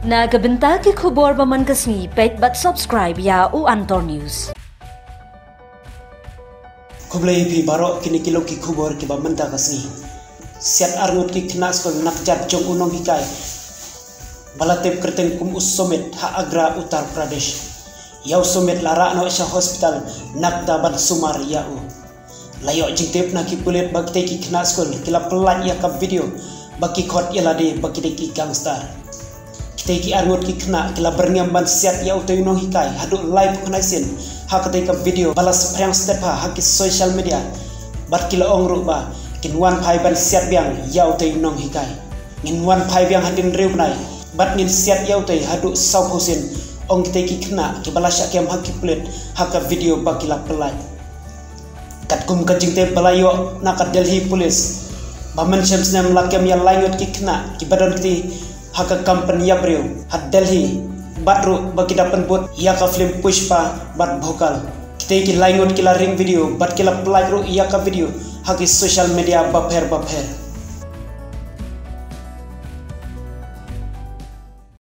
Na gabenta ki khubor baman kasni pet bat subscribe ya u Antor News. Kublai pi barok kini kilo ki khubor ki bamenta kasni. Siat arnut ki knas ko nakjat jong unong hikai. Balatep kerteng kum usomet ha Agra Uttar Pradesh. Yau somet lara no isha hospital nakta ban sumar yau. Layo jingtep na ki kulit bakte ki knas ko kila pelan ya ka video baki khot yalade baki de ki gangstar. Kita ki arnut ki kena kila berngam ban siat yau to unong hikai hadu live konaisin ha ka ka video balas prang step ha ki social media bat kila ong ba kin wan phai ban siat biang yau to unong hikai ngin wan phai biang hadin rew nai bat ngin siat yau to hadu sau hosin ong kita ki kena ki balas akem ha ki plate ha ka video bakila pelai kat kum ka jingte balayo na ka Delhi police baman shams nam lakem ya langot ki kena ki badan ki haka company ya brio hat Delhi batru bagi dapat buat ya ka film Pushpa bat bhokal kita ki langot kila ring video bat kila pelai ru ya ka video haki social media bapher